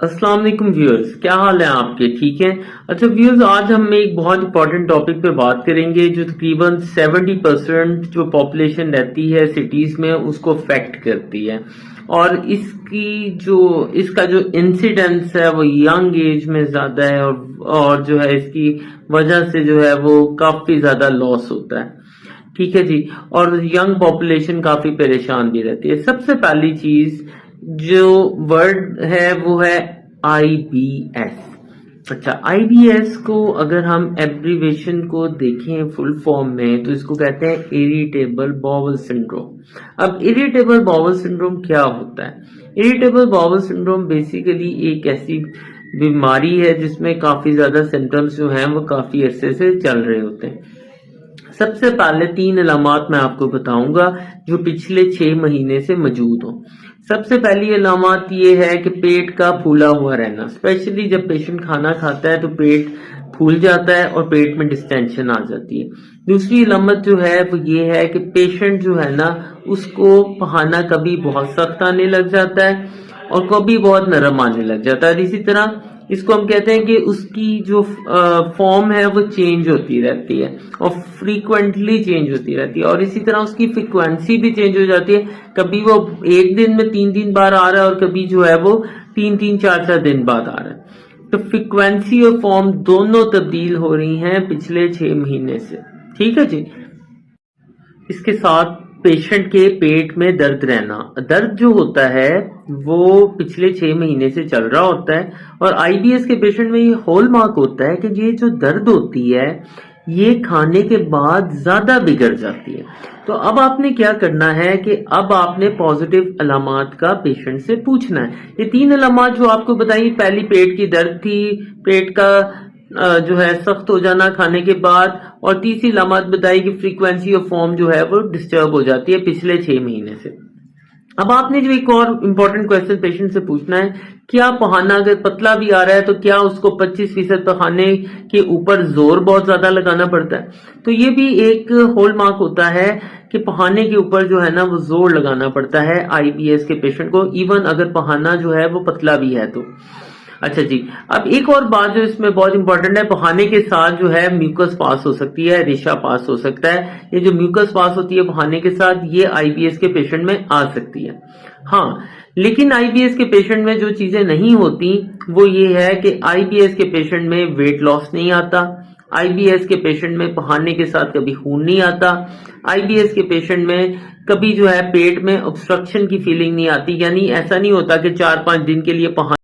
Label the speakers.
Speaker 1: السلام علیکم ویورز، کیا حال ہے آپ کے؟ ٹھیک ہیں؟ اچھا ویورز، آج ہم ایک بہت امپورٹنٹ ٹاپک پہ بات کریں گے جو تقریباً 70% جو پاپولیشن رہتی ہے سٹیز میں اس کو افیکٹ کرتی ہے، اور اس کا جو انسیڈنس ہے وہ ینگ ایج میں زیادہ ہے، اور جو ہے اس کی وجہ سے جو ہے وہ کافی زیادہ لاس ہوتا ہے۔ ٹھیک ہے جی، اور ینگ پاپولیشن کافی پریشان بھی رہتی ہے۔ سب سے پہلی چیز جو ورڈ ہے وہ ہے آئی بی ایس۔ اچھا، آئی بی ایس کو اگر ہم ایبریویشن کو دیکھیں فل فارم میں تو اس کو کہتے ہیں اریٹیبل باول سنڈروم۔ اب اریٹیبل باول سنڈروم کیا ہوتا ہے؟ اریٹیبل باول سنڈروم بیسیکلی ایک ایسی بیماری ہے جس میں کافی زیادہ سمٹمز جو ہیں وہ کافی عرصے سے چل رہے ہوتے ہیں۔ سب سے پہلے 3 علامات میں آپ کو بتاؤں گا جو پچھلے 6 مہینے سے موجود ہوں۔ سب سے پہلی علامات یہ ہے کہ پیٹ کا پھولا ہوا رہنا، اسپیشلی جب پیشنٹ کھانا کھاتا ہے تو پیٹ پھول جاتا ہے اور پیٹ میں ڈسٹینشن آ جاتی ہے۔ دوسری علامت جو ہے وہ یہ ہے کہ پیشنٹ جو ہے نا اس کو پہانا کبھی بہت سخت آنے لگ جاتا ہے اور کبھی بہت نرم آنے لگ جاتا ہے، اور اسی طرح اس کو ہم کہتے ہیں کہ اس کی جو فارم ہے وہ چینج ہوتی رہتی ہے اور فریکوینٹلی چینج ہوتی رہتی ہے، اور اسی طرح اس کی فریکوینسی بھی چینج ہو جاتی ہے۔ کبھی وہ ایک دن میں 3 بار آ رہا ہے اور کبھی جو ہے وہ 4 دن بعد آ رہا ہے۔ تو فریکوینسی اور فارم دونوں تبدیل ہو رہی ہیں پچھلے 6 مہینے سے۔ ٹھیک ہے جی، اس کے ساتھ پیشنٹ کے پیٹ میں درد رہنا، درد جو ہوتا ہے وہ پچھلے 6 مہینے سے چل رہا ہوتا ہے، اور آئی بی ایس کے پیشنٹ میں یہ ہول مارک ہوتا ہے کہ یہ جو درد ہوتی ہے یہ کھانے کے بعد زیادہ بگڑ جاتی ہے۔ تو اب آپ نے کیا کرنا ہے کہ اب آپ نے پازیٹیو علامات کا پیشنٹ سے پوچھنا ہے۔ یہ 3 علامات جو آپ کو بتائیں، پہلی پیٹ کی درد تھی، پیٹ کا جو ہے سخت ہو جانا کھانے کے بعد، اور تیسری علامات بتائی کہ فریکوینسی اور فارم جو ہے وہ ڈسٹرب ہو جاتی ہے پچھلے 6 مہینے سے۔ اب آپ نے جو ایک اور امپورٹنٹ کویسچن پیشنٹ سے پوچھنا ہے، کیا پہانا اگر پتلا بھی آ رہا ہے تو کیا اس کو 25% پخانے کے اوپر زور بہت زیادہ لگانا پڑتا ہے؟ تو یہ بھی ایک ہول مارک ہوتا ہے کہ پہانے کے اوپر جو ہے نا وہ زور لگانا پڑتا ہے آئی بی ایس کے پیشنٹ کو، ایون اگر پہانا جو ہے وہ پتلا بھی ہے تو۔ اچھا جی، اب ایک اور بات جو اس میں بہت امپورٹنٹ ہے، پہانے کے ساتھ جو ہے میوکس پاس ہو سکتی ہے، ریشہ پاس ہو سکتا ہے۔ یہ جو میوکس پاس ہوتی ہے پہانے کے ساتھ، یہ آئی بی ایس کے پیشنٹ میں آ سکتی ہے۔ ہاں، لیکن آئی بی ایس کے پیشنٹ میں جو چیزیں نہیں ہوتی وہ یہ ہے کہ آئی بی ایس کے پیشنٹ میں ویٹ لاس نہیں آتا، آئی بی ایس کے پیشنٹ میں پہانے کے ساتھ کبھی خون نہیں آتا، آئی بی ایس کے پیشنٹ میں کبھی جو ہے پیٹ میں obstruction کی فیلنگ نہیں آتی، یعنی ایسا نہیں ہوتا کہ 4-5 دن کے لیے